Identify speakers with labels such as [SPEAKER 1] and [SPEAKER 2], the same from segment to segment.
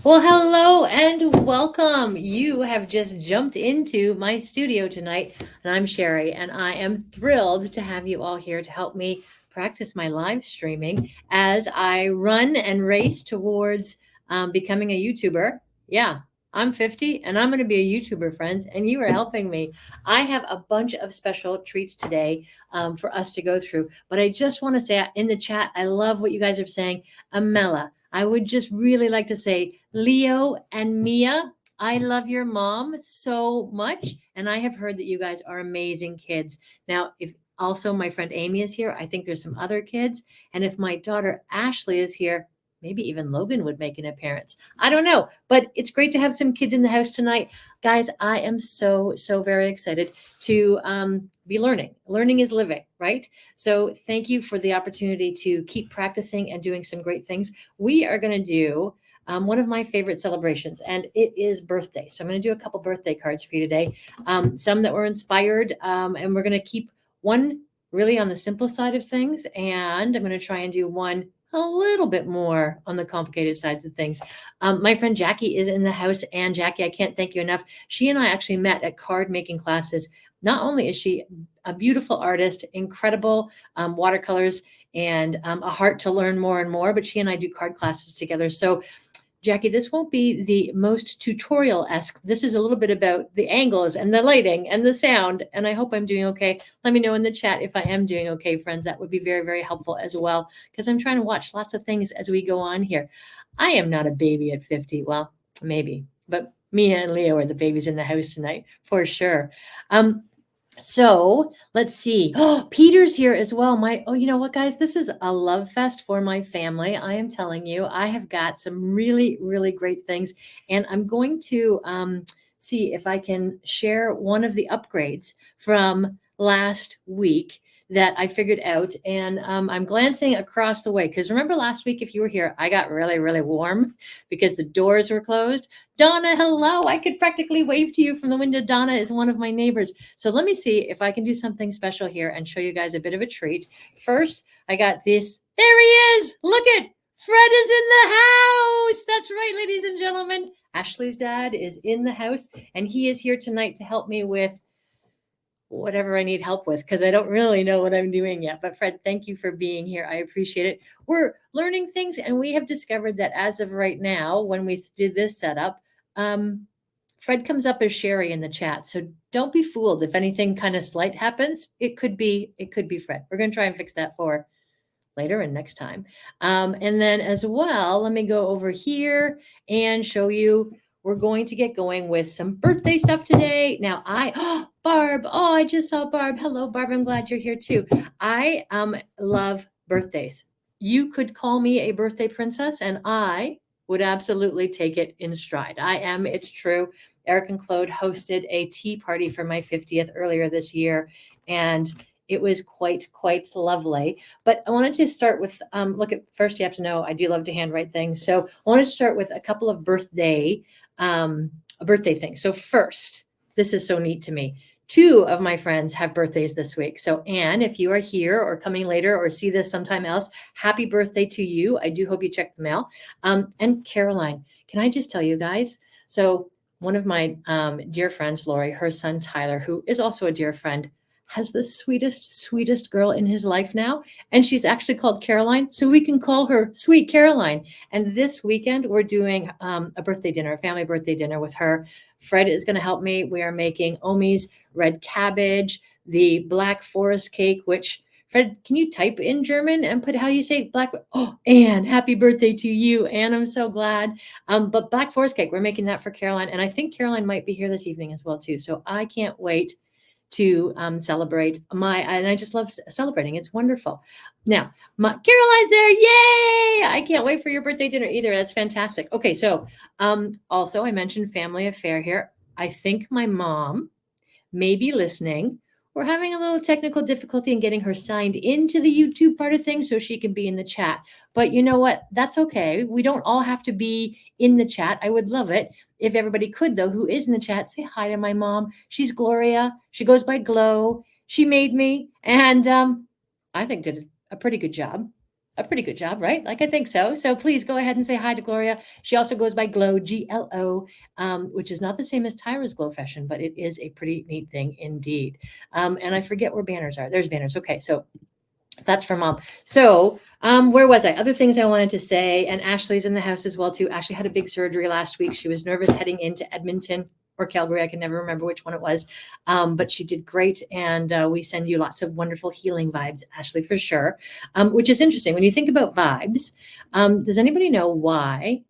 [SPEAKER 1] Well, hello and welcome. You have just jumped into my studio tonight, and I'm Sherri, and I am thrilled to have you all here to help me practice my live streaming as I run and race towards becoming a YouTuber. Yeah, I'm 50 and I'm going to be a YouTuber, friends, and you are helping me. I have a bunch of special treats today for us to go through, but I just want to say in the chat, I love what you guys are saying. Amela, I would just really like to say, Leo and Mia, I love your mom so much. And I have heard that you guys are amazing kids. Now, if also my friend Amy is here, I think there's some other kids. And if my daughter Ashley is here, maybe even Logan would make an appearance. I don't know, but it's great to have some kids in the house tonight. Guys, I am so very excited to be learning. Learning is living, right? So thank you for the opportunity to keep practicing and doing some great things. We are going to do one of my favorite celebrations, and it is birthday. So I'm going to do a couple birthday cards for you today, some that were inspired, and we're going to keep one really on the simple side of things, and I'm going to try and do one a little bit more on the complicated sides of things. My friend Jackie is in the house, and Jackie, I can't thank you enough. She and I actually met at card making classes. Not only is she a beautiful artist, incredible watercolors, and a heart to learn more and more, but she and I do card classes together. So Jackie, this won't be the most tutorial-esque. This is a little bit about the angles and the lighting and the sound, and I hope I'm doing okay. Let me know in the chat if I am doing okay, friends. That would be very helpful as well, because I'm trying to watch lots of things as we go on here. I am not a baby at 50. Well, maybe, but Mia and Leo are the babies in the house tonight, for sure. So let's see. Oh, Peter's here as well. You know what, guys? This is a love fest for my family. I am telling you, I have got some really great things, and I'm going to see if I can share one of the upgrades from last week that I figured out. And I'm glancing across the way because remember last week, if you were here, I got really warm because the doors were closed. Donna, hello. I could practically wave to you from the window. Donna is one of my neighbors. So let me see if I can do something special here and show you guys a bit of a treat. First, I got this. There he is. Look at Fred is in the house. That's right, ladies and gentlemen. Ashley's dad is in the house, and he is here tonight to help me with whatever I need help with because I don't really know what I'm doing yet. But Fred, thank you for being here. I appreciate it. We're learning things, and we have discovered that as of right now, when we did this setup, Fred comes up as Sherri in the chat. So don't be fooled if anything kind of slight happens. It could be Fred. We're going to try and fix that for later and next time. And then as well, let me go over here and show you. We're going to get going with some birthday stuff today. Now, Barb. Oh, I just saw Barb. Hello, Barb. I'm glad you're here too. I love birthdays. You could call me a birthday princess, and I would absolutely take it in stride. I am. It's true. Eric and Claude hosted a tea party for my 50th earlier this year, and it was quite lovely. But I wanted to start with first you have to know I do love to handwrite things. So I wanted to start with a couple of birthday things. So first, this is so neat to me. Two of my friends have birthdays this week. So Anne, if you are here or coming later or see this sometime else, happy birthday to you. I do hope you check the mail. And Caroline, can I just tell you guys? So one of my dear friends, Lori, her son Tyler, who is also a dear friend, has the sweetest girl in his life now. And she's actually called Caroline. So we can call her Sweet Caroline. And this weekend, we're doing a family birthday dinner with her. Fred is going to help me. We are making Omi's red cabbage, the black forest cake, which Fred, can you type in German and put how you say black? Oh, Anne, happy birthday to you. Anne, I'm so glad. But black forest cake, we're making that for Caroline. And I think Caroline might be here this evening as well, too. So I can't wait to celebrate and I just love celebrating. It's wonderful. Now, Caroline's there. Yay! I can't wait for your birthday dinner either. That's fantastic. Okay, so also I mentioned family affair here. I think my mom may be listening. We're having a little technical difficulty in getting her signed into the YouTube part of things so she can be in the chat. But you know what? That's okay. We don't all have to be in the chat. I would love it if everybody could, though, who is in the chat, say hi to my mom. She's Gloria. She goes by Glow. She made me, and I think did a pretty good job. a pretty good job, right? Like, I think so. So please go ahead and say hi to Gloria. She also goes by Glow, Glo, which is not the same as Tyra's Glow Fashion, but it is a pretty neat thing indeed. And I forget where banners are. There's banners. Okay, so that's for mom. So where was I? Other things I wanted to say, and Ashley's in the house as well too. Ashley had a big surgery last week. She was nervous heading into Edmonton or Calgary. I can never remember which one it was, but she did great. And we send you lots of wonderful healing vibes, Ashley, for sure. Which is interesting. When you think about vibes, does anybody know why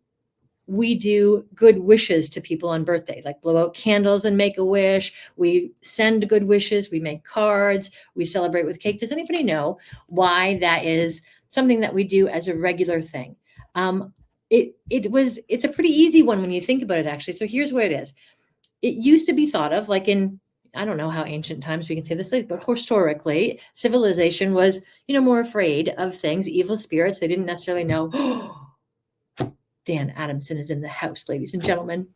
[SPEAKER 1] we do good wishes to people on birthday, like blow out candles and make a wish? We send good wishes, we make cards, we celebrate with cake. Does anybody know why that is something that we do as a regular thing? It's a pretty easy one when you think about it, actually. So here's what it is. It used to be thought of like in, I don't know how ancient times we can say this, but historically, civilization was, more afraid of things, evil spirits. They didn't necessarily know. Dan Adamson is in the house, ladies and gentlemen.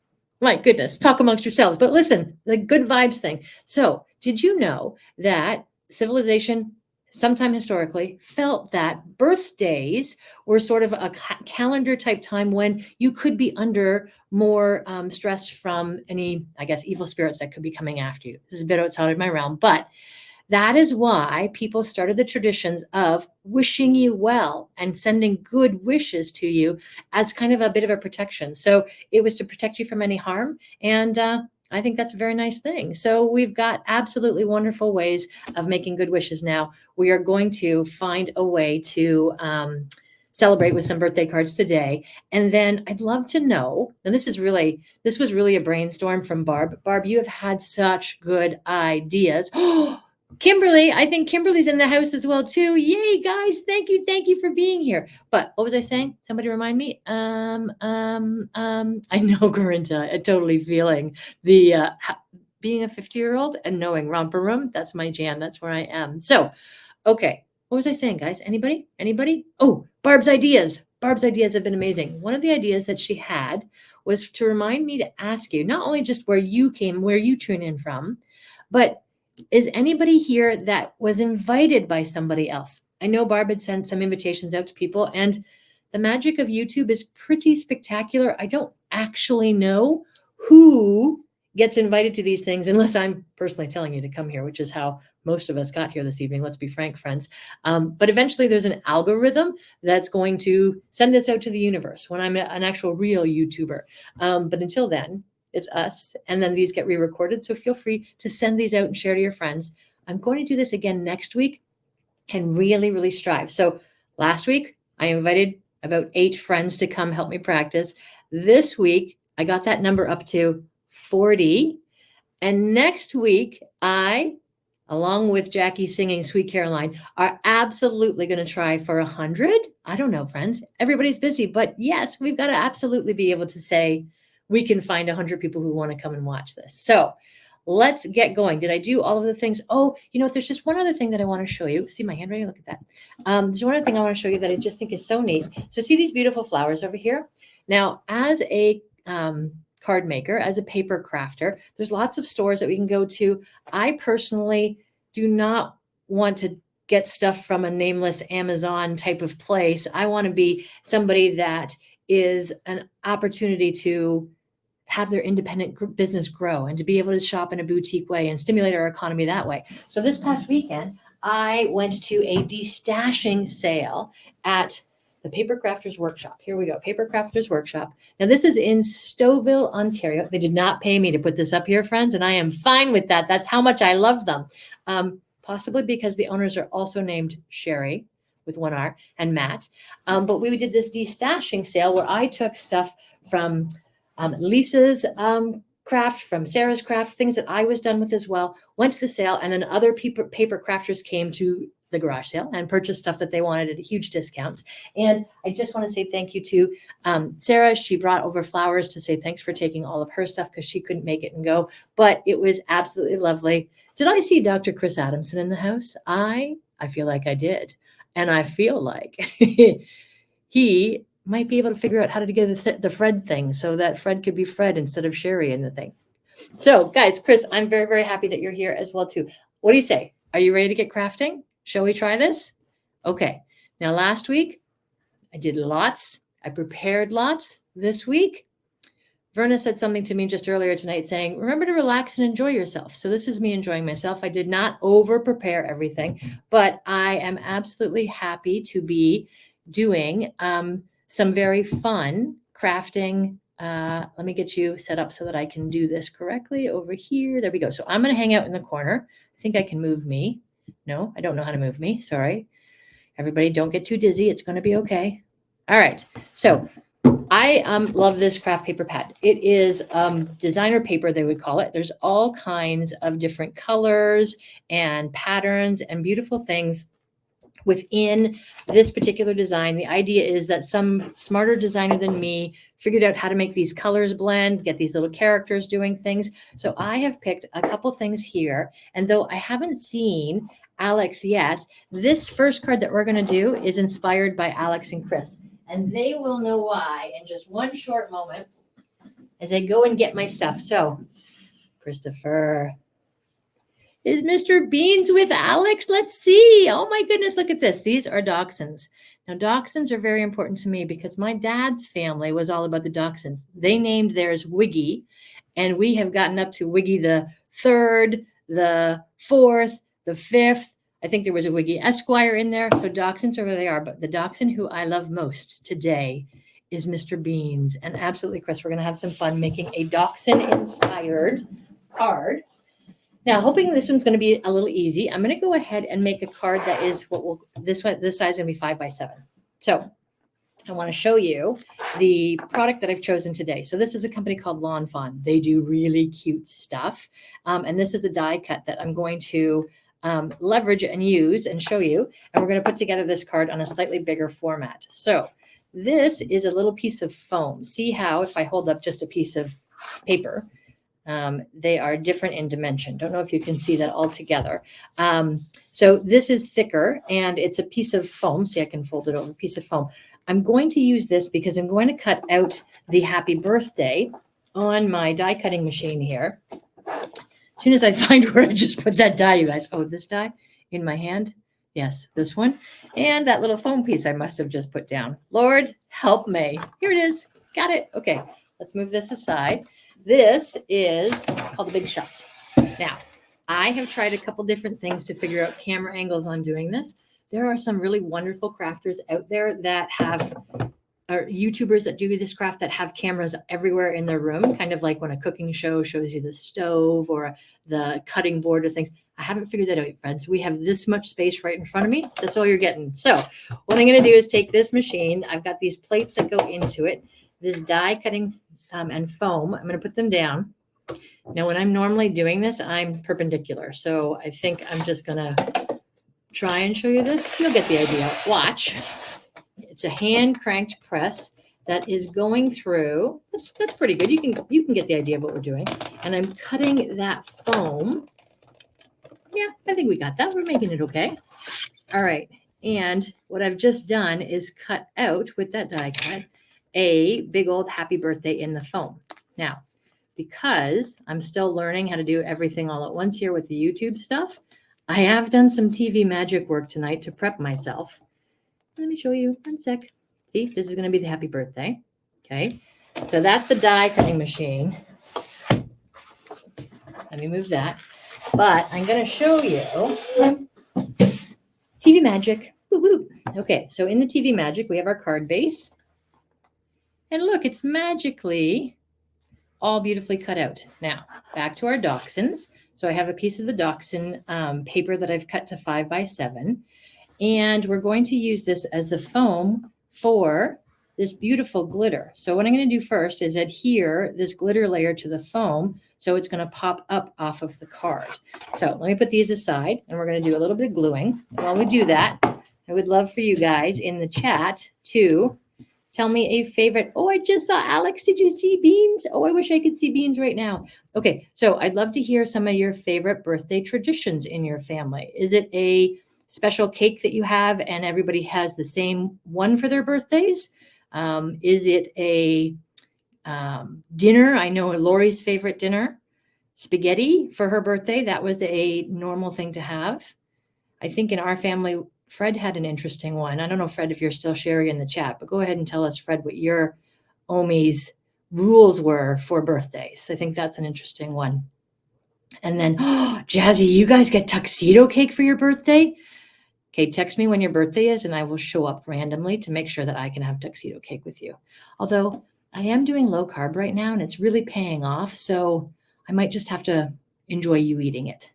[SPEAKER 1] My goodness, talk amongst yourselves. But listen, the good vibes thing. So, did you know that civilization, sometime historically, felt that birthdays were sort of a calendar type time when you could be under more stress from any, I guess, evil spirits that could be coming after you? This is a bit outside of my realm, but that is why people started the traditions of wishing you well and sending good wishes to you as kind of a bit of a protection. So it was to protect you from any harm. And I think that's a very nice thing. So we've got absolutely wonderful ways of making good wishes now. We are going to find a way to celebrate with some birthday cards today. And then I'd love to know, and this was really a brainstorm from Barb. Barb, you have had such good ideas. Kimberly, I think Kimberly's in the house as well too. Yay, guys. Thank you for being here. But what was I saying? Somebody remind me. I know, Corinta, totally feeling the being a 50-year-old and knowing romper room. That's my jam. That's where I am. So, okay. What was I saying, guys? Anybody? Oh, Barb's ideas. Barb's ideas have been amazing. One of the ideas that she had was to remind me to ask you not only just where you tune in from, but is anybody here that was invited by somebody else? I know Barb had sent some invitations out to people, and the magic of YouTube is pretty spectacular. I don't actually know who gets invited to these things unless I'm personally telling you to come here, which is how most of us got here this evening. Let's be frank, friends. But eventually there's an algorithm that's going to send this out to the universe when I'm an actual real YouTuber. But until then, it's us. And then these get re-recorded. So feel free to send these out and share to your friends. I'm going to do this again next week and really, really strive. So last week, I invited about 8 friends to come help me practice. This week, I got that number up to 40. And next week, I, along with Jackie singing Sweet Caroline, are absolutely going to try for 100. I don't know, friends. Everybody's busy. But yes, we've got to absolutely be able to say, we can find 100 people who want to come and watch this. So let's get going. Did I do all of the things? Oh, there's just one other thing that I want to show you. See my handwriting? Look at that. There's one other thing I want to show you that I just think is so neat. So see these beautiful flowers over here? Now, as a card maker, as a paper crafter, there's lots of stores that we can go to. I personally do not want to get stuff from a nameless Amazon type of place. I want to be somebody that is an opportunity to have their independent business grow and to be able to shop in a boutique way and stimulate our economy that way. So this past weekend, I went to a destashing sale at the Paper Crafters Workshop. Here we go, Paper Crafters Workshop. Now this is in Stouffville, Ontario. They did not pay me to put this up here, friends, and I am fine with that. That's how much I love them. Possibly because the owners are also named Sherri with one R and Matt. But we did this destashing sale where I took stuff from Lisa's craft, from Sarah's craft, things that I was done with as well, went to the sale, and then other paper crafters came to the garage sale and purchased stuff that they wanted at huge discounts. And I just want to say thank you to Sarah. She brought over flowers to say thanks for taking all of her stuff because she couldn't make it and go, but it was absolutely lovely. Did I see Dr. Chris Adamson in the house? I feel like I did. And I feel like he might be able to figure out how to get the Fred thing so that Fred could be Fred instead of Sherri in the thing. So guys, Chris, I'm very, very happy that you're here as well too. What do you say? Are you ready to get crafting? Shall we try this? Okay. Now, last week, I did lots. I prepared lots. This week, Verna said something to me just earlier tonight saying, remember to relax and enjoy yourself. So this is me enjoying myself. I did not over prepare everything, but I am absolutely happy to be doing some very fun crafting. Let me get you set up so that I can do this correctly over here. There we go. So I'm going to hang out in the corner. I think I can move me. No, I don't know how to move me. Sorry. Everybody don't get too dizzy. It's going to be okay. All right. So I love this craft paper pad. It is designer paper, they would call it. There's all kinds of different colors and patterns and beautiful things within this particular design. The idea is that some smarter designer than me figured out how to make these colors blend, get these little characters doing things. So I have picked a couple things here. And though I haven't seen Alex yet, this first card that we're going to do is inspired by Alex and Chris. And they will know why in just one short moment as I go and get my stuff. So, Christopher, is Mr. Beans with Alex? Let's see. Oh my goodness, look at this. These are dachshunds. Now, dachshunds are very important to me because my dad's family was all about the dachshunds. They named theirs Wiggy, and we have gotten up to Wiggy the third, the fourth, the fifth. I think there was a Wiggy Esquire in there. So dachshunds are where they are. But the dachshund who I love most today is Mr. Beans. And absolutely, Chris, we're going to have some fun making a dachshund-inspired card. Now, hoping this one's going to be a little easy, I'm going to go ahead and make a card that is this size is going to be 5 by 7. So I want to show you the product that I've chosen today. So this is a company called Lawn Fawn. They do really cute stuff. And this is a die cut that I'm going to leverage and use and show you. And we're going to put together this card on a slightly bigger format. So this is a little piece of foam. See how if I hold up just a piece of paper, they are different in dimension. Don't know if you can see that all together. So this is thicker and it's a piece of foam. See, I can fold it over, a piece of foam. I'm going to use this because I'm going to cut out the happy birthday on my die cutting machine here. As soon as I find where I just put that die, you guys. Oh, this die in my hand? Yes, this one. And that little foam piece I must have just put down. Lord, help me. Here it is. Got it. Okay, let's move this aside. This is called the Big Shot. Now, I have tried a couple different things to figure out camera angles on doing this. There are some really wonderful crafters out there that are YouTubers that do this craft that have cameras everywhere in their room, kind of like when a cooking show shows you the stove or the cutting board or things. I haven't figured that out, friends. We have this much space right in front of me. That's all you're getting. So what I'm going to do is take this machine. I've got these plates that go into it, this die cutting and foam. I'm going to put them down. Now, when I'm normally doing this, I'm perpendicular. So I think I'm just going to try and show you this. You'll get the idea. Watch. It's a hand cranked press that is going through. That's pretty good. You can get the idea of what we're doing. And I'm cutting that foam. Yeah, I think we got that. We're making it okay. All right. And what I've just done is cut out with that die cut a big old happy birthday in the foam. Now, because I'm still learning how to do everything all at once here with the YouTube stuff, I have done some TV magic work tonight to prep myself. Let me show you. One sec. See, this is going to be the happy birthday. Okay. So that's the die cutting machine. Let me move that. But I'm going to show you TV magic. Woo-hoo. Okay. So in the TV magic, we have our card base. And look, it's magically all beautifully cut out. Now, back to our dachshunds. So I have a piece of the dachshund paper that I've cut to 5 by 7. And we're going to use this as the foam for this beautiful glitter. So what I'm going to do first is adhere this glitter layer to the foam so it's going to pop up off of the card. So let me put these aside and we're going to do a little bit of gluing. And while we do that, I would love for you guys in the chat to tell me a favorite. Oh, I just saw Alex. Did you see Beans? Oh, I wish I could see Beans right now. Okay, so I'd love to hear some of your favorite birthday traditions in your family. Is it a special cake that you have and everybody has the same one for their birthdays? Is it a dinner? I know Lori's favorite dinner, spaghetti for her birthday. That was a normal thing to have. I think in our family, Fred had an interesting one. I don't know, Fred, if you're still sharing in the chat, but go ahead and tell us, Fred, what your Omi's rules were for birthdays. I think that's an interesting one. And then, Jazzy, you guys get tuxedo cake for your birthday? Okay, text me when your birthday is, and I will show up randomly to make sure that I can have tuxedo cake with you. Although I am doing low carb right now, and it's really paying off, so I might just have to enjoy you eating it.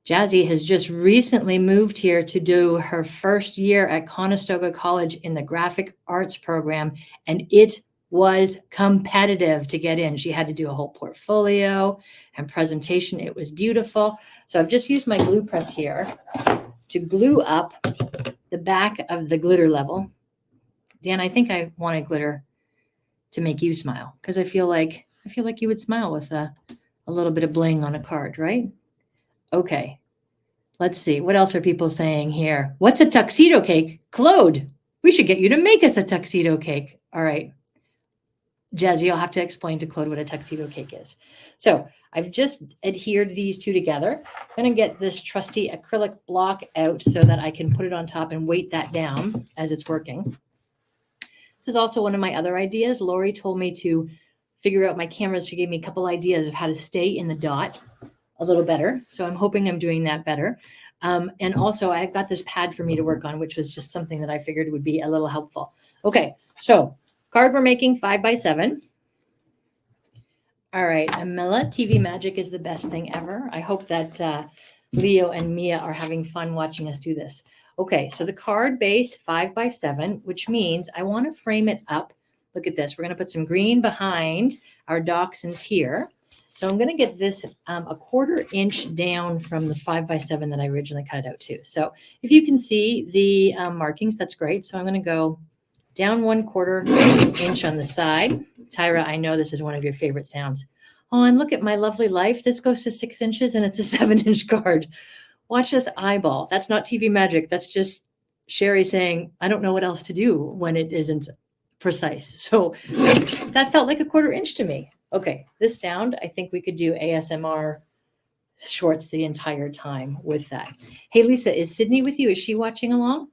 [SPEAKER 1] Jazzy has just recently moved here to do her first year at Conestoga College in the graphic arts program, and it was competitive to get in. She had to do a whole portfolio and presentation. It was beautiful. So I've just used my glue press here to glue up the back of the glitter level. Dan, I think I wanted glitter to make you smile, because I feel like you would smile with a little bit of bling on a card, right? Okay, let's see. What else are people saying here? What's a tuxedo cake? Claude, we should get you to make us a tuxedo cake. All right. Jazzy, you'll have to explain to Claude what a tuxedo cake is. So I've just adhered these two together. I'm going to get this trusty acrylic block out so that I can put it on top and weight that down as it's working. This is also one of my other ideas. Lori told me to figure out my cameras. She gave me a couple ideas of how to stay in the dot a little better. So I'm hoping I'm doing that better. And also I've got this pad for me to work on, which was just something that I figured would be a little helpful. Okay, so card we're making 5x7. All right, Amilla, TV magic is the best thing ever. I hope that Leo and Mia are having fun watching us do this. Okay, so the card base 5x7, which means I want to frame it up. Look at this. We're going to put some green behind our dachshunds here. So I'm going to get this a 1/4 inch down from the 5x7 that I originally cut out to. So if you can see the markings, that's great. So I'm going to go down 1/4 inch on the side. Tyra, I know this is one of your favorite sounds. Oh, and look at my lovely life. This goes to 6 inches and it's a 7-inch card. Watch this eyeball. That's not TV magic. That's just Sherri saying, I don't know what else to do when it isn't precise. So that felt like a 1/4 inch to me. Okay, this sound, I think we could do ASMR shorts the entire time with that. Hey, Lisa, is Sydney with you? Is she watching along?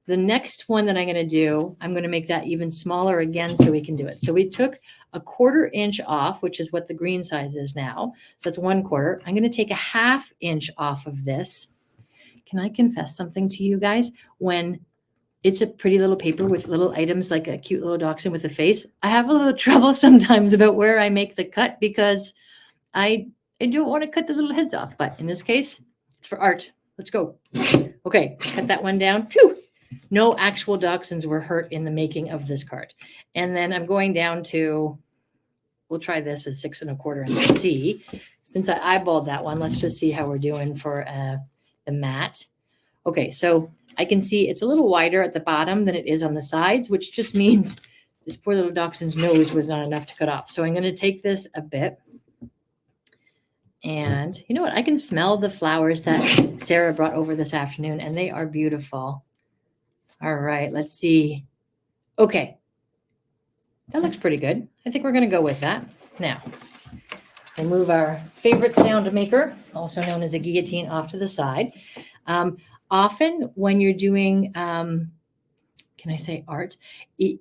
[SPEAKER 1] The next one that I'm going to do, I'm going to make that even smaller again so we can do it. So we took a 1/4 inch off, which is what the green size is now. So it's 1/4. I'm going to take a 1/2 inch off of this. Can I confess something to you guys? When it's a pretty little paper with little items like a cute little dachshund with a face, I have a little trouble sometimes about where I make the cut because I don't want to cut the little heads off. But in this case, it's for art. Let's go. Okay, cut that one down. Phew. No actual dachshunds were hurt in the making of this card. And then I'm going down to, we'll try this as 6 1/4 and see. Since I eyeballed that one, let's just see how we're doing for the mat. Okay, so I can see it's a little wider at the bottom than it is on the sides, which just means this poor little dachshund's nose was not enough to cut off. So I'm going to take this a bit. And you know what? I can smell the flowers that Sarah brought over this afternoon, and they are beautiful. All right, let's see. Okay, that looks pretty good. I think we're going to go with that. Now, we'll move our favorite sound maker, also known as a guillotine, off to the side. Often when you're doing, can I say art?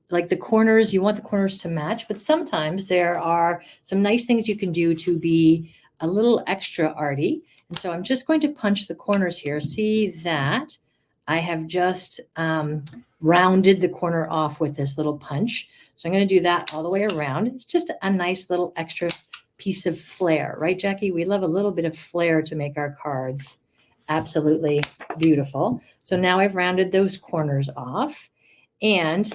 [SPEAKER 1] Like the corners, you want the corners to match, but sometimes there are some nice things you can do to be a little extra arty. And so I'm just going to punch the corners here. See that? I have just rounded the corner off with this little punch. So I'm going to do that all the way around. It's just a nice little extra piece of flair, right, Jackie? We love a little bit of flair to make our cards absolutely beautiful. So now I've rounded those corners off, and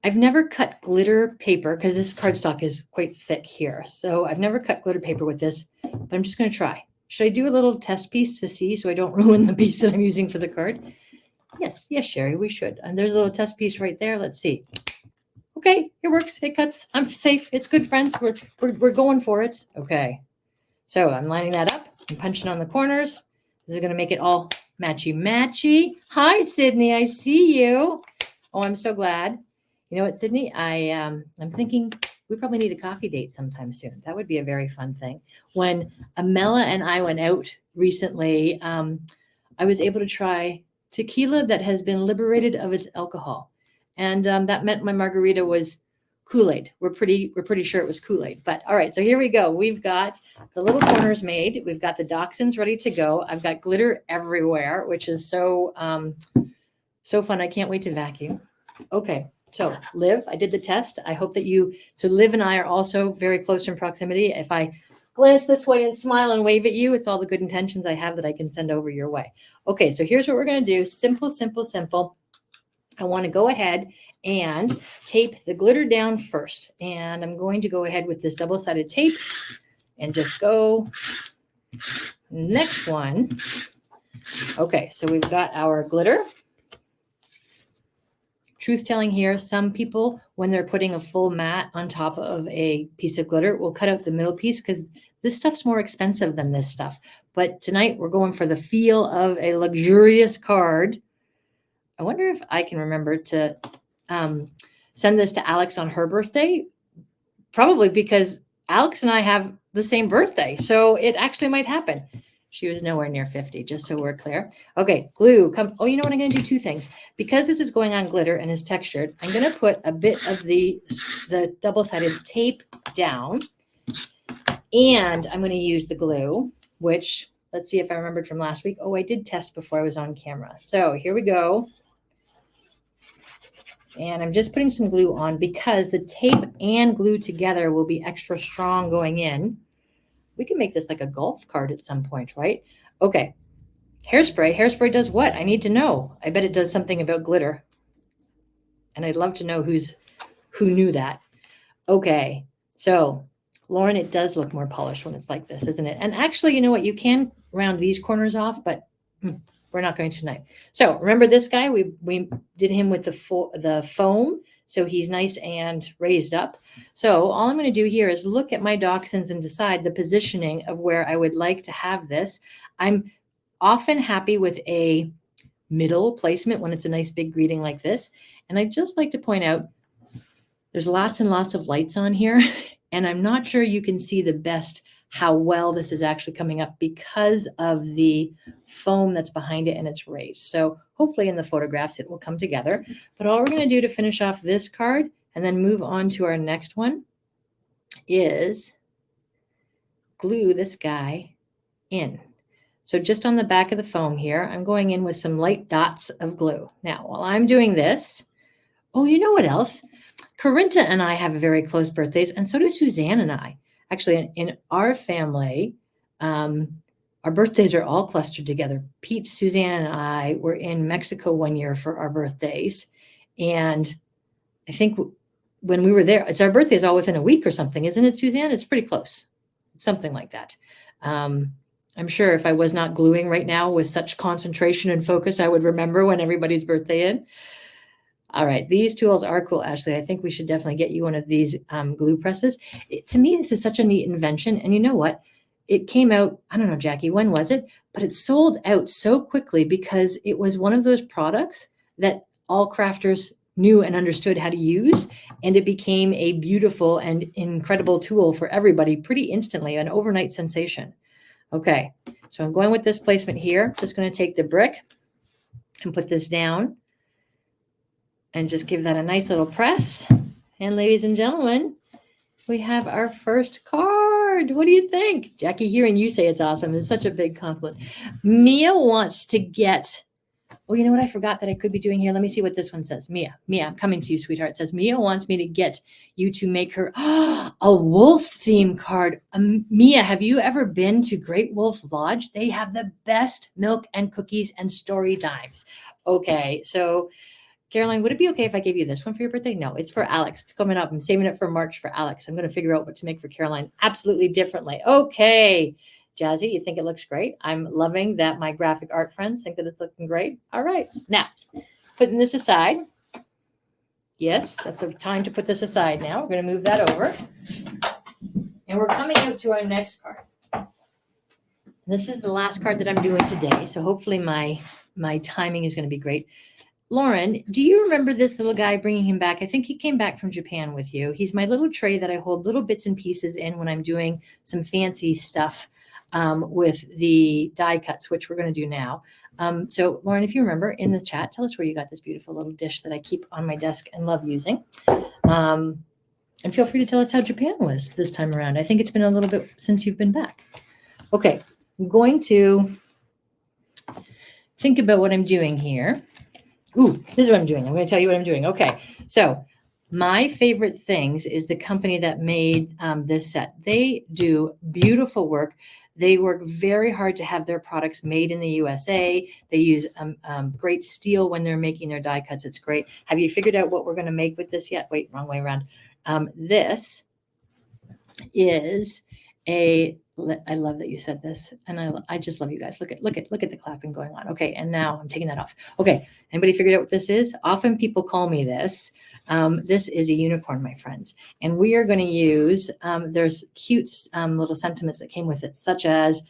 [SPEAKER 1] I've never cut glitter paper because this cardstock is quite thick here. So I've never cut glitter paper with this, but I'm just going to try. Should I do a little test piece to see so I don't ruin the piece that I'm using for the card? Yes, Sherri, we should. And there's a little test piece right there. Let's see. Okay, it works. It cuts. I'm safe. It's good, friends. We're going for it. Okay. So I'm lining that up. I'm punching on the corners. This is going to make it all matchy-matchy. Hi, Sydney. I see you. Oh, I'm so glad. You know what, Sydney? I'm thinking we probably need a coffee date sometime soon. That would be a very fun thing. When Amella and I went out recently, I was able to try tequila that has been liberated of its alcohol. And that meant my margarita was Kool-Aid. We're pretty sure it was Kool-Aid. But all right, so here we go. We've got the little corners made. We've got the dachshunds ready to go. I've got glitter everywhere, which is so fun. I can't wait to vacuum. Okay, so Liv, I did the test. I hope that so Liv and I are also very close in proximity. If I glance this way and smile and wave at you, it's all the good intentions I have that I can send over your way. Okay, so here's what we're going to do. Simple, simple, simple. I want to go ahead and tape the glitter down first. And I'm going to go ahead with this double-sided tape and just go next one. Okay, so we've got our glitter. Truth telling here, some people, when they're putting a full mat on top of a piece of glitter, will cut out the middle piece because this stuff's more expensive than this stuff. But tonight we're going for the feel of a luxurious card. I wonder if I can remember to send this to Alex on her birthday. Probably because Alex and I have the same birthday. So it actually might happen. She was nowhere near 50, just so we're clear. Okay, glue. Oh, you know what? I'm going to do two things. Because this is going on glitter and is textured, I'm going to put a bit of the double-sided tape down. And I'm going to use the glue, which, let's see if I remembered from last week. Oh, I did test before I was on camera. So here we go. And I'm just putting some glue on because the tape and glue together will be extra strong going in. We can make this like a golf cart at some point, right? Okay. Hairspray. Hairspray does what? I need to know. I bet it does something about glitter. And I'd love to know who knew that. Okay. So, Lauren, it does look more polished when it's like this, isn't it? And actually, you know what? You can round these corners off, but we're not going tonight. So remember this guy? We did him with the foam, so he's nice and raised up. So all I'm going to do here is look at my dachshunds and decide the positioning of where I would like to have this. I'm often happy with a middle placement when it's a nice big greeting like this. And I'd just like to point out there's lots and lots of lights on here, and I'm not sure you can see the best how well this is actually coming up because of the foam that's behind it and it's raised. So hopefully in the photographs it will come together. But all we're going to do to finish off this card and then move on to our next one is glue this guy in. So just on the back of the foam here, I'm going in with some light dots of glue. Now, while I'm doing this, oh, you know what else? Corinta and I have very close birthdays, and so do Suzanne and I. Actually, in our family, our birthdays are all clustered together. Pete, Suzanne, and I were in Mexico one year for our birthdays. And I think when we were there, it's our birthdays all within a week or something, isn't it, Suzanne? It's pretty close. Something like that. I'm sure if I was not gluing right now with such concentration and focus, I would remember when everybody's birthday is. All right, these tools are cool, Ashley. I think we should definitely get you one of these glue presses. To me, this is such a neat invention. And you know what? It came out, I don't know, Jackie, when was it? But it sold out so quickly because it was one of those products that all crafters knew and understood how to use. And it became a beautiful and incredible tool for everybody pretty instantly, an overnight sensation. Okay, so I'm going with this placement here. Just going to take the brick and put this down. And just give that a nice little press. And ladies and gentlemen, we have our first card. What do you think? Jackie, hearing you say it's awesome is such a big compliment. Mia wants to get, oh, you know what I forgot that I could be doing here? Let me see what this one says. Mia, I'm coming to you, sweetheart. It says, Mia wants me to get you to make her a wolf theme card. Mia, have you ever been to Great Wolf Lodge? They have the best milk and cookies and story times. Okay, so Caroline, would it be okay if I gave you this one for your birthday? No, it's for Alex. It's coming up. I'm saving it for March for Alex. I'm going to figure out what to make for Caroline absolutely differently. Okay. Jazzy, you think it looks great? I'm loving that my graphic art friends think that it's looking great. All right. Now, putting this aside. Yes, that's a time to put this aside now. We're going to move that over. And we're coming out to our next card. This is the last card that I'm doing today. So hopefully my timing is going to be great. Lauren, do you remember this little guy, bringing him back? I think he came back from Japan with you. He's my little tray that I hold little bits and pieces in when I'm doing some fancy stuff. with the die cuts, which we're going to do now. So Lauren, if you remember in the chat, tell us where you got this beautiful little dish that I keep on my desk and love using. And feel free to tell us how Japan was this time around. I think it's been a little bit since you've been back. Okay, I'm going to think about what I'm doing here. Ooh, this is what I'm doing. I'm going to tell you what I'm doing. Okay, so my favorite things is the company that made this set. They do beautiful work. They work very hard to have their products made in the USA. They use great steel when they're making their die cuts. It's great. Have you figured out what we're going to make with this yet? Wait, wrong way around. This is I love that you said this, and I just love you guys. Look at the clapping going on. Okay, and now I'm taking that off. Okay, anybody figured out what this is? Often people call me this. This is a unicorn, my friends, and we are going to use. There's cute little sentiments that came with it, such as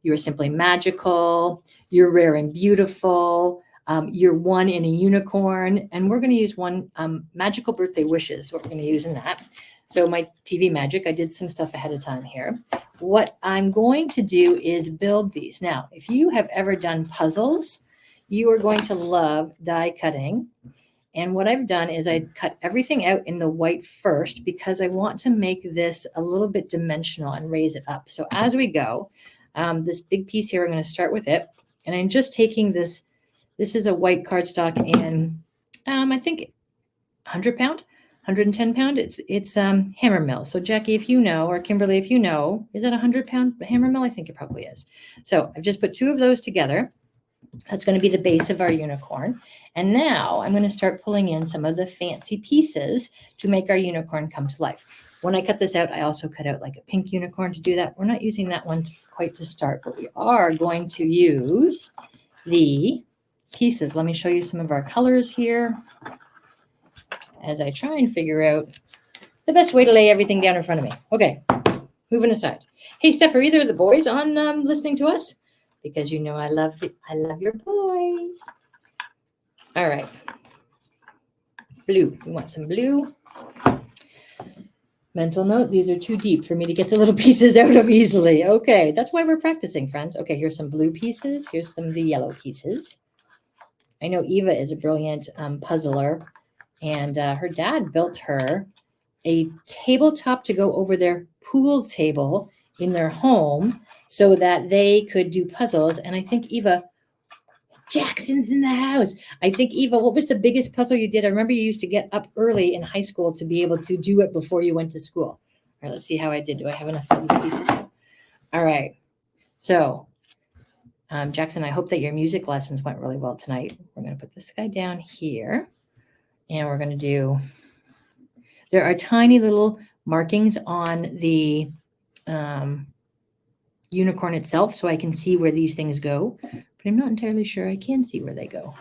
[SPEAKER 1] "You are simply magical," "You're rare and beautiful." You're one in a unicorn, and we're going to use one magical birthday wishes. What we're going to use in that. So my TV magic, I did some stuff ahead of time here. What I'm going to do is build these. Now, if you have ever done puzzles, you are going to love die cutting. And what I've done is I cut everything out in the white first because I want to make this a little bit dimensional and raise it up. So as we go, this big piece here, I'm going to start with it. And I'm just taking this. This is a white cardstock and I think 100 pound, 110 pound. It's hammer mill. So Jackie, if you know, or Kimberly, if you know, is that 100-pound hammer mill? I think it probably is. So I've just put 2 of those together. That's going to be the base of our unicorn. And now I'm going to start pulling in some of the fancy pieces to make our unicorn come to life. When I cut this out, I also cut out like a pink unicorn to do that. We're not using that one quite to start, but we are going to use the pieces. Let me show you some of our colors here as I try and figure out the best way to lay everything down in front of me. Okay, moving aside. Hey, Steph, are either of the boys on listening to us? Because you know I love your boys. All right. Blue. We want some blue. Mental note, these are too deep for me to get the little pieces out of easily. Okay, that's why we're practicing, friends. Okay, here's some blue pieces. Here's some of the yellow pieces. I know Eva is a brilliant puzzler, and her dad built her a tabletop to go over their pool table in their home so that they could do puzzles. And I think Eva, Jackson's in the house. I think Eva, what was the biggest puzzle you did? I remember you used to get up early in high school to be able to do it before you went to school. All right, let's see how I did. Do I have enough of these pieces? All right. So Jackson, I hope that your music lessons went really well tonight. We're going to put this guy down here, and we're going to do, there are tiny little markings on the unicorn itself so I can see where these things go, but I'm not entirely sure I can see where they go.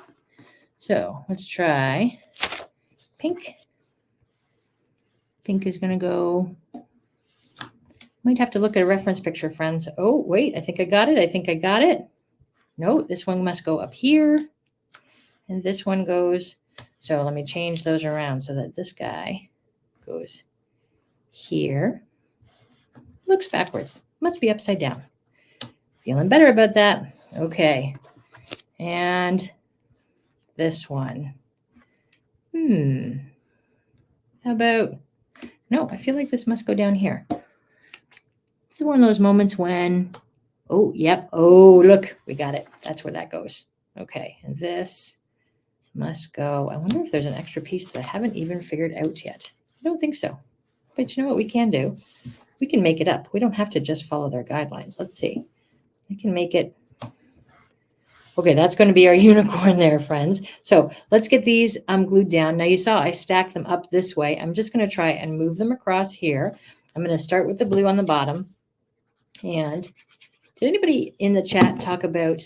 [SPEAKER 1] So let's try pink. Pink is going to go, might have to look at a reference picture, friends. Oh, wait, I think I got it. No, this one must go up here, and this one goes, so let me change those around so that this guy goes here. Looks backwards. Must be upside down. Feeling better about that. Okay. And this one. How about, no, I feel like this must go down here. This is one of those moments when, oh, yep. Oh, look, we got it. That's where that goes. Okay. And this must go. I wonder if there's an extra piece that I haven't even figured out yet. I don't think so. But you know what we can do? We can make it up. We don't have to just follow their guidelines. Let's see. I can make it. Okay, that's going to be our unicorn there, friends. So let's get these glued down. Now you saw I stacked them up this way. I'm just going to try and move them across here. I'm going to start with the blue on the bottom. And did anybody in the chat talk about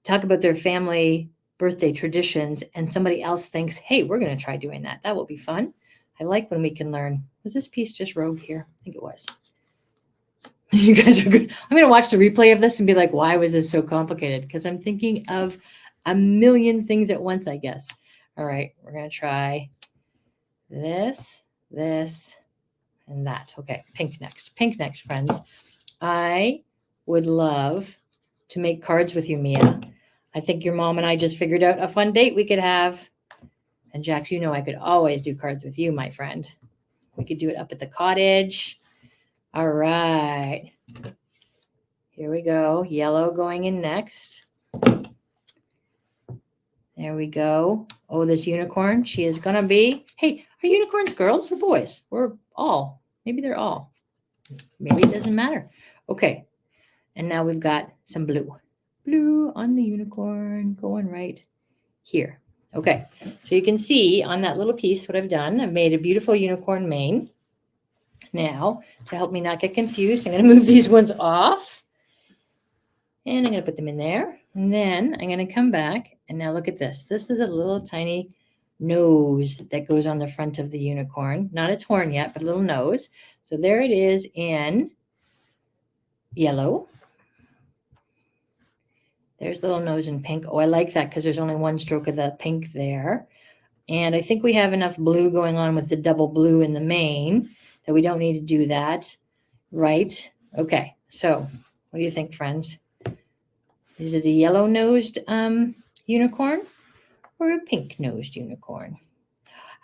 [SPEAKER 1] talk about their family birthday traditions, and somebody else thinks, hey, we're going to try doing that. That will be fun. I like when we can learn. Was this piece just rogue here? I think it was. You guys are good. I'm going to watch the replay of this and be like, why was this so complicated? Because I'm thinking of a million things at once, I guess. All right, we're going to try this, and that. Okay, pink next. Pink next, friends. I would love to make cards with you, Mia. I think your mom and I just figured out a fun date we could have. And Jax, you know I could always do cards with you, my friend. We could do it up at the cottage. All right. Here we go. Yellow going in next. There we go. Oh, this unicorn. She is going to be. Hey, are unicorns girls or boys? Or all? Maybe they're all. Maybe it doesn't matter. Okay. And now we've got some blue. Blue on the unicorn going right here. Okay. So you can see on that little piece what I've done. I've made a beautiful unicorn mane. Now, to help me not get confused, I'm going to move these ones off. And I'm going to put them in there. And then I'm going to come back. And now look at this. This is a little tiny nose that goes on the front of the unicorn. Not its horn yet, but a little nose. So there it is in yellow. There's the little nose in pink. Oh, I like that because there's only one stroke of the pink there. And I think we have enough blue going on with the double blue in the mane that we don't need to do that. Right? Okay. So what do you think, friends? Is it a yellow-nosed unicorn or a pink-nosed unicorn?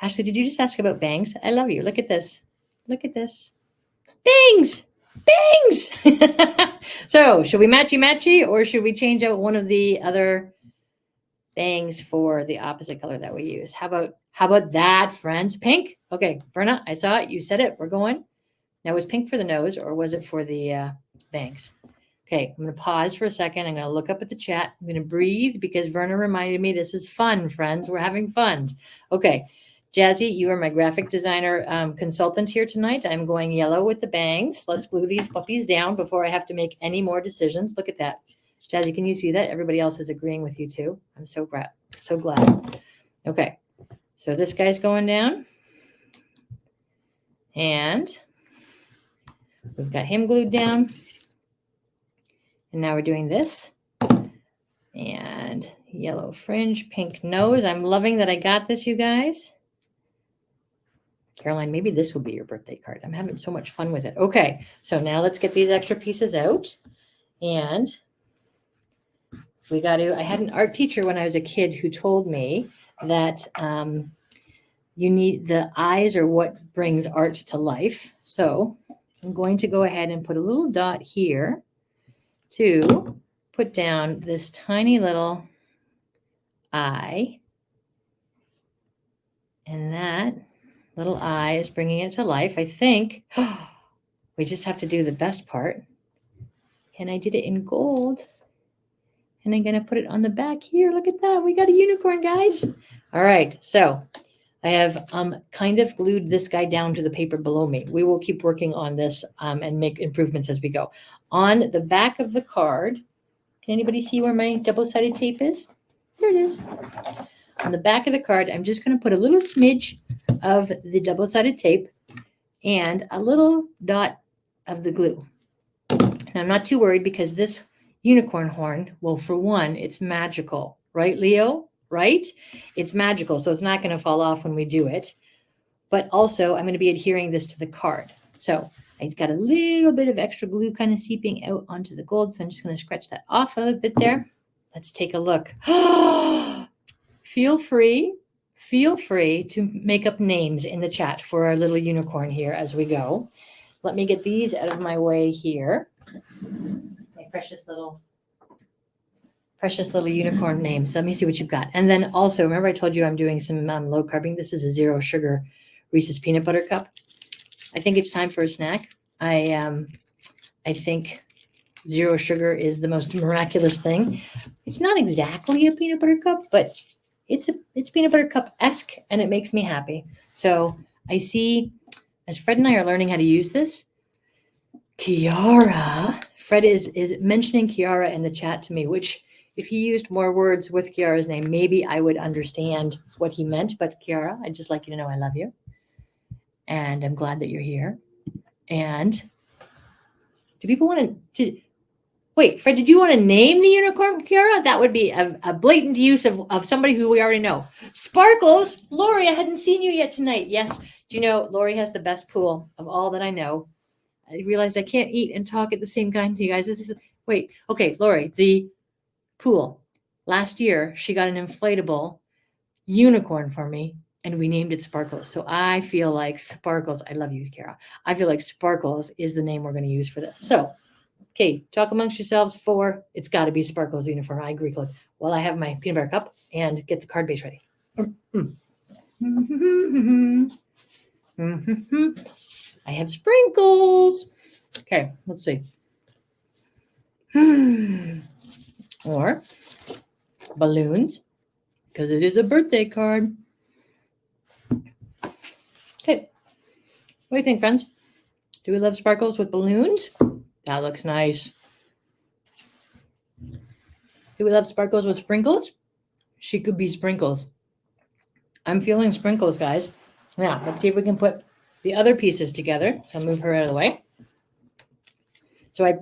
[SPEAKER 1] Ashley, did you just ask about bangs? I love you. Look at this. Look at this. Bangs! Bangs! So, should we matchy-matchy or should we change out one of the other bangs for the opposite color that we use? How about that, friends? Pink? Okay, Verna, I saw it. You said it. We're going. Now, was pink for the nose or was it for the bangs? Okay, I'm going to pause for a second. I'm going to look up at the chat. I'm going to breathe because Verna reminded me this is fun, friends. We're having fun. Okay, Jazzy, you are my graphic designer consultant here tonight. I'm going yellow with the bangs. Let's glue these puppies down before I have to make any more decisions. Look at that. Jazzy, can you see that? Everybody else is agreeing with you too. I'm so glad. Okay, so this guy's going down. And we've got him glued down. And now we're doing this. And yellow fringe, pink nose. I'm loving that I got this, you guys. Caroline, maybe this will be your birthday card. I'm having so much fun with it. Okay, so now let's get these extra pieces out. And we got to, I had an art teacher when I was a kid who told me that you need, the eyes are what brings art to life. So I'm going to go ahead and put a little dot here to put down this tiny little eye. And that little eye is bringing it to life. I think we just have to do the best part. And I did it in gold. And I'm going to put it on the back here. Look at that. We got a unicorn, guys. All right. So I have kind of glued this guy down to the paper below me. We will keep working on this and make improvements as we go. On the back of the card, can anybody see where my double-sided tape is? There it is. On the back of the card, I'm just going to put a little smidge of the double-sided tape and a little dot of the glue. And I'm not too worried because this unicorn horn, well, for one, it's magical, right, Leo? Right? It's magical, so it's not going to fall off when we do it. But also, I'm going to be adhering this to the card. So I got a little bit of extra glue kind of seeping out onto the gold, so I'm just going to scratch that off a little bit there. Let's take a look. Feel free to make up names in the chat for our little unicorn here as we go. Let me get these out of my way here. My precious little unicorn names. Let me see what you've got. And then also, remember I told you I'm doing some low carbing. This is a 0 sugar Reese's peanut butter cup. I think it's time for a snack. I think 0 sugar is the most miraculous thing. It's not exactly a peanut butter cup, but it's peanut butter cup-esque, and it makes me happy. So I see, as Fred and I are learning how to use this, Kiara, Fred is mentioning Kiara in the chat to me, which if he used more words with Kiara's name, maybe I would understand what he meant. But Kiara, I'd just like you to know I love you. And I'm glad that you're here. And do people want to Wait, Fred, did you want to name the unicorn, Kara? That would be a blatant use of somebody who we already know. Sparkles, Lori, I hadn't seen you yet tonight. Yes, do you know Lori has the best pool of all that I know. I realized I can't eat and talk at the same time to you guys. Wait, okay, Lori, the pool. Last year, she got an inflatable unicorn for me, and we named it Sparkles. So I feel like Sparkles, I love you, Kara. I feel like Sparkles is the name we're going to use for this. So, okay, talk amongst yourselves for, it's got to be Sparkles uniform. I agree, Claude. While I have my peanut butter cup and get the card base ready. I have sprinkles. Okay, let's see. Or balloons, because it is a birthday card. Okay, what do you think, friends? Do we love sparkles with balloons? That looks nice. Do we love sparkles with sprinkles? She could be sprinkles. I'm feeling sprinkles, guys. Now, let's see if we can put the other pieces together. So I'll move her out of the way. So I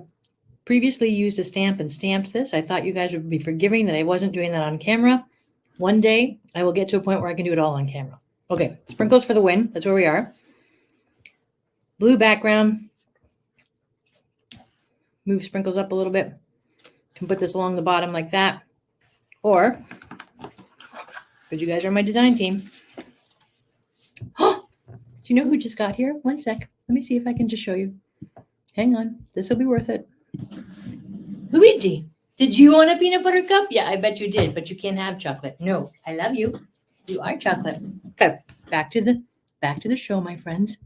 [SPEAKER 1] previously used a stamp and stamped this. I thought you guys would be forgiving that I wasn't doing that on camera. One day, I will get to a point where I can do it all on camera. Okay, sprinkles for the win. That's where we are. Blue background. Move sprinkles up a little bit. Can put this along the bottom like that. Or, because you guys are my design team. Oh, do you know who just got here? One sec. Let me see if I can just show you. Hang on. This will be worth it. Luigi, did you want a peanut butter cup? Yeah, I bet you did, but you can't have chocolate. No, I love you. You are chocolate. Okay, back to the show, my friends.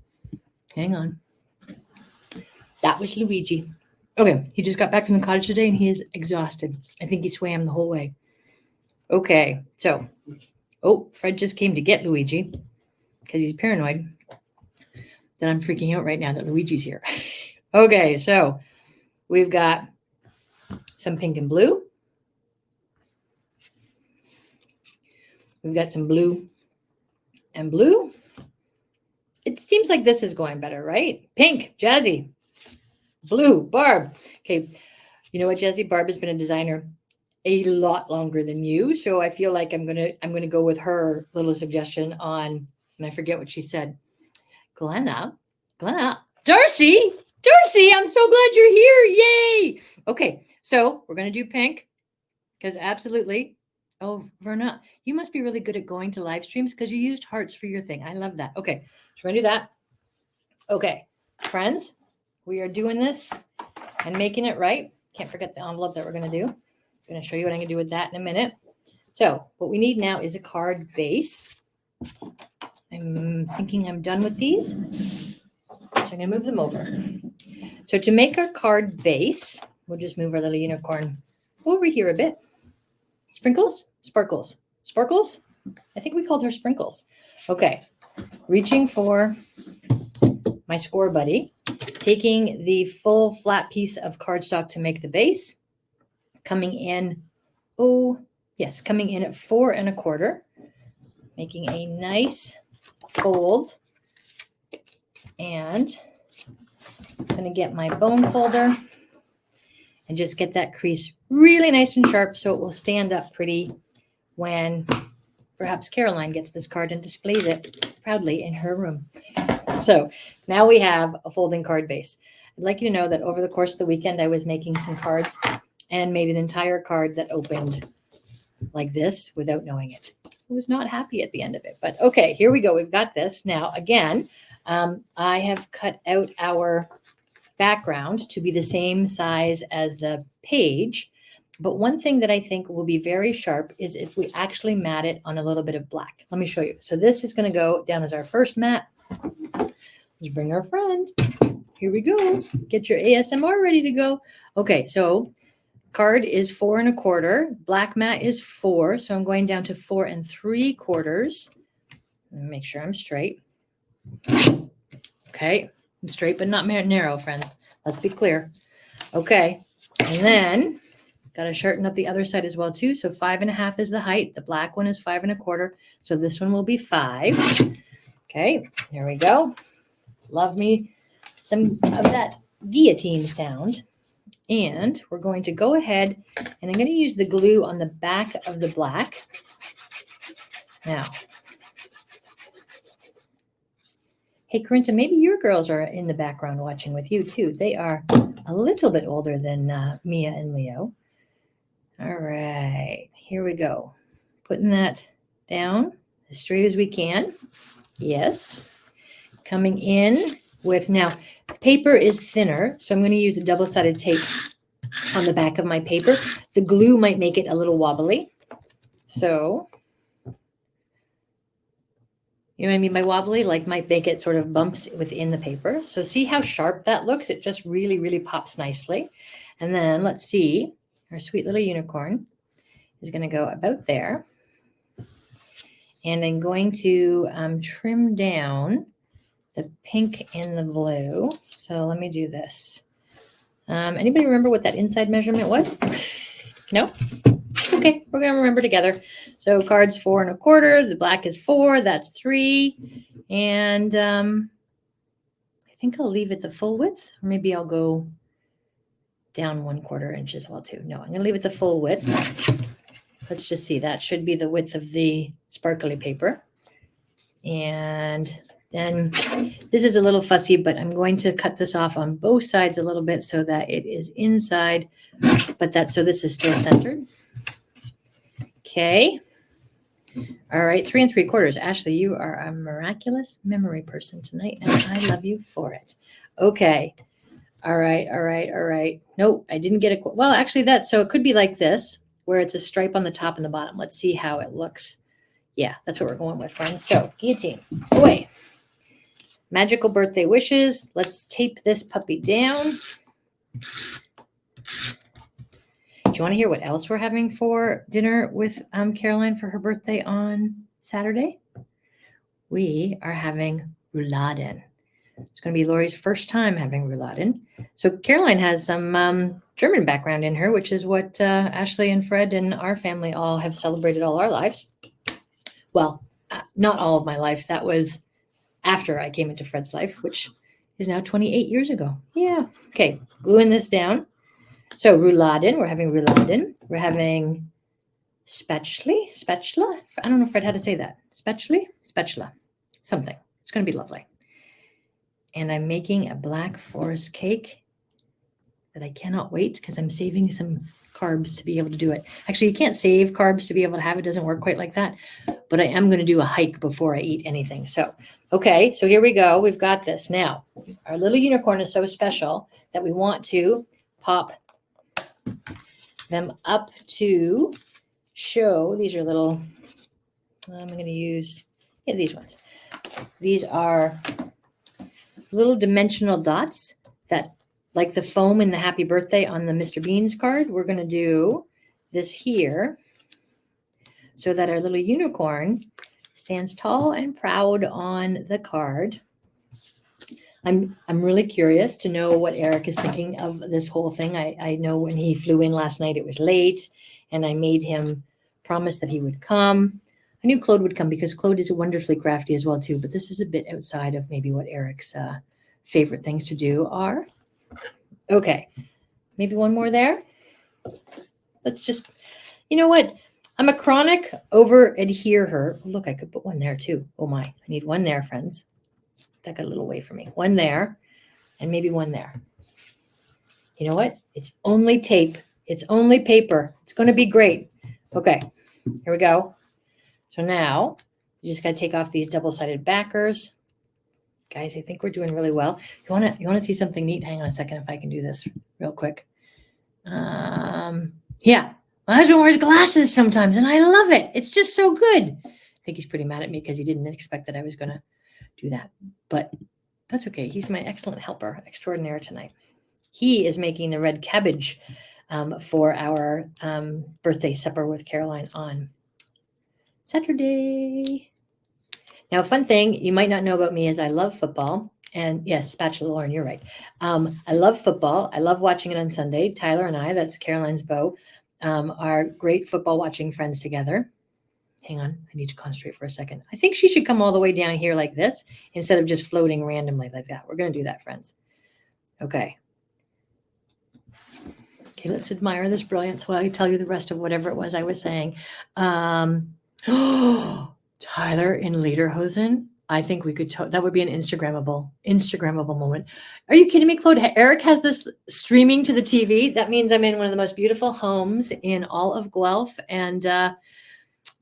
[SPEAKER 1] Hang on. That was Luigi. Okay, he just got back from the cottage today and he is exhausted. I think he swam the whole way. Okay, so, Fred just came to get Luigi because he's paranoid that I'm freaking out right now that Luigi's here. Okay, so we've got some pink and blue. We've got some blue and blue. It seems like this is going better, right? Pink, Jazzy. Blue, Barb. Okay, you know what, Jazzy? Barb has been a designer a lot longer than you, so I feel like I'm gonna go with her little suggestion on, and I forget what she said. Glenna, Darcy, I'm so glad you're here. Yay! Okay, so we're gonna do pink because absolutely. Oh, Verna, you must be really good at going to live streams because you used hearts for your thing. I love that. Okay, so we're gonna do that. Okay, friends, we are doing this and making it right. Can't forget the envelope that we're gonna do. I'm gonna show you what I'm gonna do with that in a minute. So what we need now is a card base. I'm thinking I'm done with these. So I'm going to move them over. So to make our card base, we'll just move our little unicorn over here a bit. Sprinkles, sparkles, sparkles. I think we called her sprinkles. Okay, reaching for my score buddy, taking the full flat piece of cardstock to make the base, coming in, coming in at 4 1/4, making a nice fold, and I'm going to get my bone folder and just get that crease really nice and sharp so it will stand up pretty when perhaps Caroline gets this card and displays it proudly in her room. So now we have a folding card base. I'd like you to know that over the course of the weekend, I was making some cards and made an entire card that opened like this without knowing it. I was not happy at the end of it, but okay, here we go. We've got this. Now, again, I have cut out our background to be the same size as the page. But one thing that I think will be very sharp is if we actually mat it on a little bit of black. Let me show you. So this is going to go down as our first mat. Let's bring our friend. Here we go. Get your ASMR ready to go. Okay, so card is 4 1/4. Black mat is 4. So I'm going down to 4 3/4. Make sure I'm straight. Okay, I'm straight but not narrow, friends. Let's be clear. Okay, and then got to shorten up the other side as well too. So 5 1/2 is the height. The black one is 5 1/4. So this one will be 5. Okay, there we go. Love me some of that guillotine sound. And we're going to go ahead and I'm going to use the glue on the back of the black. Now, hey, Corinta, maybe your girls are in the background watching with you too. They are a little bit older than Mia and Leo. All right, here we go. Putting that down as straight as we can. Yes. Coming in with, now, paper is thinner, so I'm going to use a double-sided tape on the back of my paper. The glue might make it a little wobbly. So, you know what I mean by wobbly? Like might make it sort of bumps within the paper. So see how sharp that looks? It just really, really pops nicely. And then let's see, our sweet little unicorn is going to go about there. And I'm going to trim down the pink and the blue. So let me do this. Anybody remember what that inside measurement was? No? Okay, we're going to remember together. So card's 4 1/4. The black is 4. That's 3. And I think I'll leave it the full width. Or maybe I'll go down 1/4 inch as well too. No, I'm going to leave it the full width. Let's just see. That should be the width of the sparkly paper. And then this is a little fussy, but I'm going to cut this off on both sides a little bit so that it is inside, but that's so this is still centered. Okay. All right, 3 3/4. Ashley, you are a miraculous memory person tonight, and I love you for it. Okay. All right. Nope, I didn't get it. Well, actually so it could be like this, where it's a stripe on the top and the bottom. Let's see how it looks. Yeah, that's what we're going with, friends. So guillotine, away. Magical birthday wishes. Let's tape this puppy down. Do you want to hear what else we're having for dinner with Caroline for her birthday on Saturday? We are having rouladen. It's going to be Lori's first time having rouladen. So Caroline has some German background in her, which is what Ashley and Fred and our family all have celebrated all our lives. Well, not all of my life. That was after I came into Fred's life, which is now 28 years ago. Yeah. Okay. Gluing this down. So rouladen, we're having rouladen. We're having spatula. I don't know, Fred, how to say that. Spatula. Something. It's going to be lovely. And I'm making a black forest cake that I cannot wait because I'm saving some carbs to be able to do it. Actually, you can't save carbs to be able to have it. It doesn't work quite like that. But I am going to do a hike before I eat anything. So, okay, so here we go. We've got this. Now, our little unicorn is so special that we want to pop them up to show. These are little, I'm going to use these ones. These are little dimensional dots that, like the foam in the happy birthday on the Mr. Bean's card, we're going to do this here so that our little unicorn stands tall and proud on the card. I'm really curious to know what Eric is thinking of this whole thing. I know when he flew in last night, it was late, and I made him promise that he would come. I knew Claude would come because Claude is wonderfully crafty as well too, but this is a bit outside of maybe what Eric's favorite things to do are. Okay, maybe one more there. Let's just, you know what? I'm a chronic over-adherer. Oh, look, I could put one there too. Oh my, I need one there, friends. That got a little away from me. One there, and maybe one there. You know what? It's only tape. It's only paper. It's going to be great. Okay, here we go. So now you just got to take off these double-sided backers. Guys, I think we're doing really well. You want to see something neat? Hang on a second if I can do this real quick. Yeah, my husband wears glasses sometimes, and I love it. It's just so good. I think he's pretty mad at me because he didn't expect that I was going to do that. But that's okay. He's my excellent helper extraordinaire tonight. He is making the red cabbage for our birthday supper with Caroline on Saturday. Now, a fun thing you might not know about me is I love football. And yes, Spatula Lauren, you're right. I love football. I love watching it on Sunday. Tyler and I, that's Caroline's beau, are great football watching friends together. Hang on, I need to concentrate for a second. I think she should come all the way down here like this instead of just floating randomly like that. We're going to do that, friends. Okay. Okay, let's admire this brilliance while I tell you the rest of whatever it was I was saying. Tyler in Lederhosen. I think we could, that would be an Instagrammable moment. Are you kidding me, Claude? Eric has this streaming to the TV. That means I'm in one of the most beautiful homes in all of Guelph. And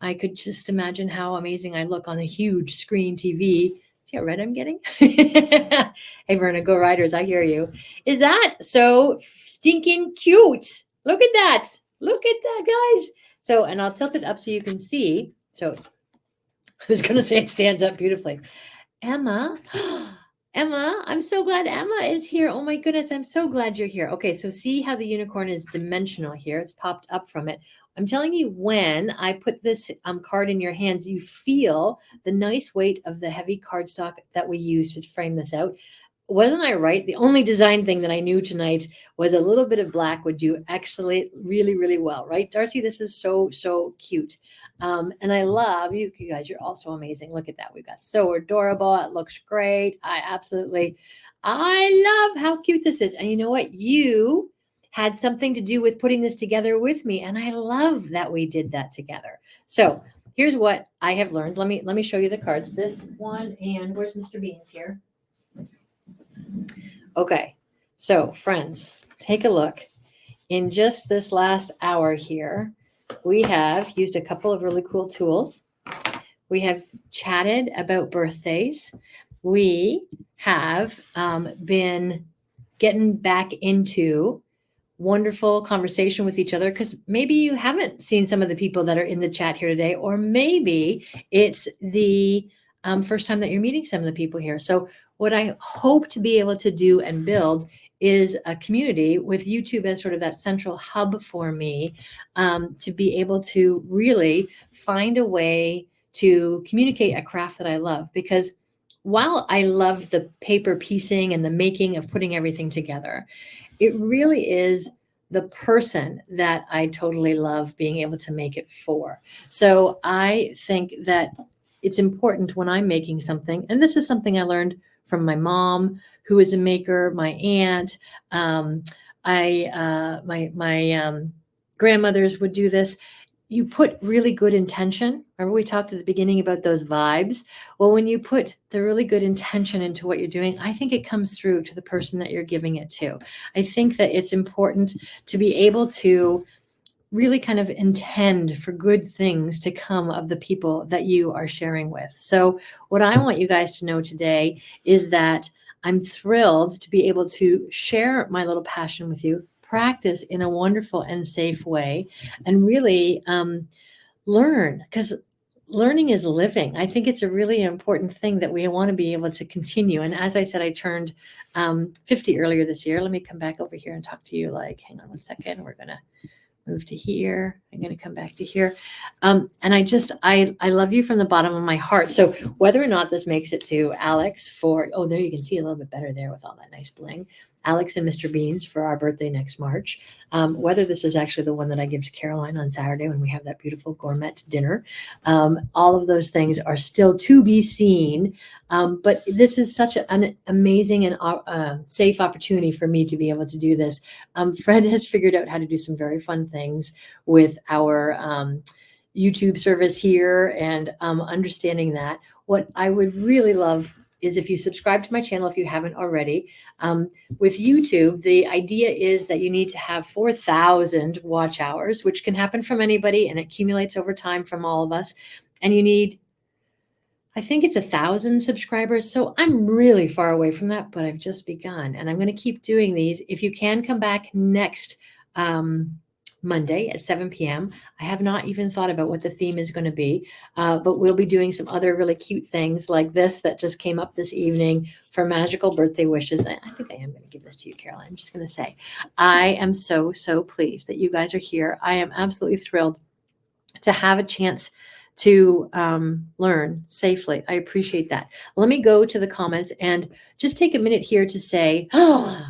[SPEAKER 1] I could just imagine how amazing I look on a huge screen TV. See how red I'm getting? Hey, Verna, go Riders. I hear you. Is that so stinking cute? Look at that. Look at that, guys. So, and I'll tilt it up so you can see. So I was going to say it stands up beautifully. Emma, Emma, I'm so glad Emma is here. Oh my goodness, I'm so glad you're here. Okay, so see how the unicorn is dimensional here. It's popped up from it. I'm telling you, when I put this card in your hands, you feel the nice weight of the heavy cardstock that we use to frame this out. Wasn't I right? The only design thing that I knew tonight was a little bit of black would do actually really, really well, right? Darcy, this is so, so cute. And I love you guys. You're also amazing. Look at that. We've got so adorable. It looks great. I love how cute this is. And you know what? You had something to do with putting this together with me. And I love that we did that together. So here's what I have learned. Let me show you the cards. This one, and where's Mr. Beans here? Okay, so friends, take a look. In just this last hour here, we have used a couple of really cool tools. We have chatted about birthdays. We have been getting back into wonderful conversation with each other, because maybe you haven't seen some of the people that are in the chat here today, or maybe it's the first time that you're meeting some of the people here. So what I hope to be able to do and build is a community with YouTube as sort of that central hub for me, to be able to really find a way to communicate a craft that I love. Because while I love the paper piecing and the making of putting everything together, it really is the person that I totally love being able to make it for. So I think that it's important when I'm making something, and this is something I learned from my mom, who is a maker, my aunt, my grandmothers would do this. You put really good intention. Remember we talked at the beginning about those vibes? Well, when you put the really good intention into what you're doing, I think it comes through to the person that you're giving it to. I think that it's important to be able to really kind of intend for good things to come of the people that you are sharing with. So what I want you guys to know today is that I'm thrilled to be able to share my little passion with you, practice in a wonderful and safe way, and really learn, because learning is living. I think it's a really important thing that we want to be able to continue. And as I said, I turned 50 earlier this year. Let me come back over here and talk to you. Hang on one second. We're going to move to here. I'm going to come back to here. And I love you from the bottom of my heart. So whether or not this makes it to Alex for, oh, there you can see a little bit better there with all that nice bling. Alex and Mr. Beans for our birthday next March. Whether this is actually the one that I give to Caroline on Saturday when we have that beautiful gourmet dinner. All of those things are still to be seen. But this is such an amazing and safe opportunity for me to be able to do this. Fred has figured out how to do some very fun things with our YouTube service here, and understanding that. What I would really love is if you subscribe to my channel, if you haven't already. With YouTube, the idea is that you need to have 4,000 watch hours, which can happen from anybody and accumulates over time from all of us. And you need, I think it's 1,000 subscribers. So I'm really far away from that, but I've just begun, and I'm going to keep doing these. If you can come back next Monday at 7 p.m. I have not even thought about what the theme is going to be, but we'll be doing some other really cute things like this that just came up this evening for magical birthday wishes. I think I am going to give this to you, Caroline. I'm just going to say, I am so, so pleased that you guys are here. I am absolutely thrilled to have a chance to learn safely. I appreciate that. Let me go to the comments and just take a minute here to say, oh,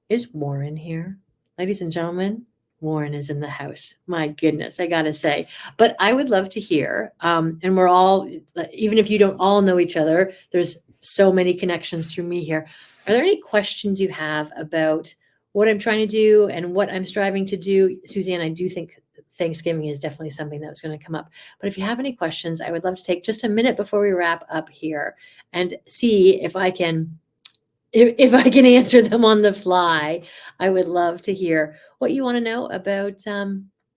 [SPEAKER 1] is Warren here? Ladies and gentlemen, Warren is in the house. My goodness, I gotta say. But I would love to hear, and we're all, even if you don't all know each other, there's so many connections through me here. Are there any questions you have about what I'm trying to do and what I'm striving to do. Suzanne, I do think Thanksgiving is definitely something that's going to come up. But if you have any questions, I would love to take just a minute before we wrap up here and see if I can I can answer them on the fly. I would love to hear what you want to know about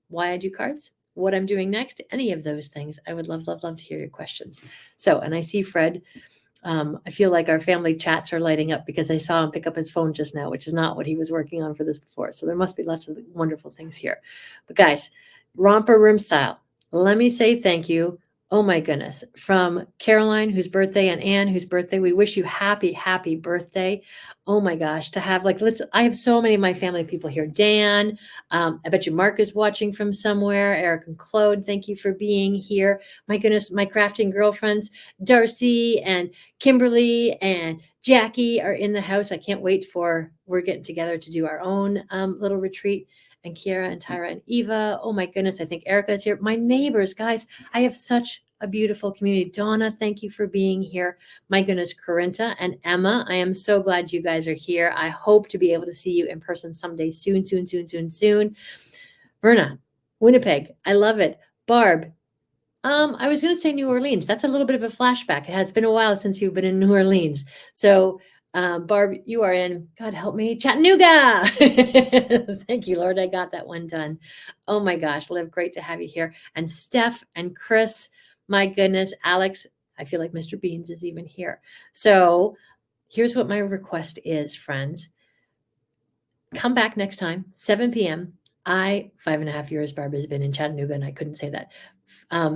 [SPEAKER 1] why I do cards, what I'm doing next, any of those things. I would love, love, love to hear your questions. So, and I see Fred. I feel like our family chats are lighting up because I saw him pick up his phone just now, which is not what he was working on for this before. So there must be lots of wonderful things here. But guys, romper room style. Let me say thank you. Oh my goodness. From Caroline, whose birthday, and Anne, whose birthday, we wish you happy, happy birthday. Oh my gosh, to have like, I have so many of my family people here. Dan, I bet you Mark is watching from somewhere. Eric and Claude, thank you for being here. My goodness, my crafting girlfriends, Darcy and Kimberly and Jackie are in the house. I can't wait for, we're getting together to do our own little retreat. And Kiara and Tyra and Eva. Oh my goodness, I think Erica is here. My neighbors, guys, I have such a beautiful community. Donna, thank you for being here. My goodness, Corinta and Emma, I am so glad you guys are here. I hope to be able to see you in person someday soon, soon, soon, soon, soon. Verna, Winnipeg, I love it. Barb, I was going to say New Orleans. That's a little bit of a flashback. It has been a while since you've been in New Orleans. So, Barb, you are in, God help me, Chattanooga. Thank you, Lord. I got that one done. Oh my gosh, Liv, great to have you here. And Steph and Chris, my goodness, Alex, I feel like Mr. Beans is even here. So here's what my request is, friends. Come back next time, 7 p.m. 5.5 years, Barb has been in Chattanooga, and I couldn't say that.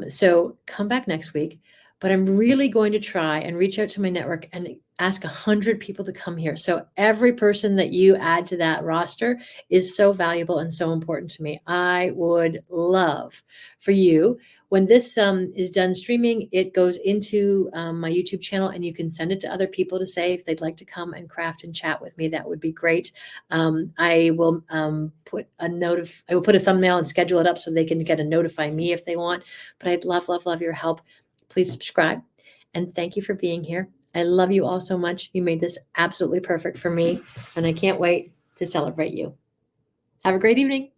[SPEAKER 1] So come back next week, but I'm really going to try and reach out to my network and ask 100 people to come here. So every person that you add to that roster is so valuable and so important to me. I would love for you, when this is done streaming, it goes into my YouTube channel, and you can send it to other people to say if they'd like to come and craft and chat with me. That would be great. I will put a thumbnail and schedule it up so they can get a notify me if they want. But I'd love, love, love your help. Please subscribe. And thank you for being here. I love you all so much. You made this absolutely perfect for me, and I can't wait to celebrate you. Have a great evening.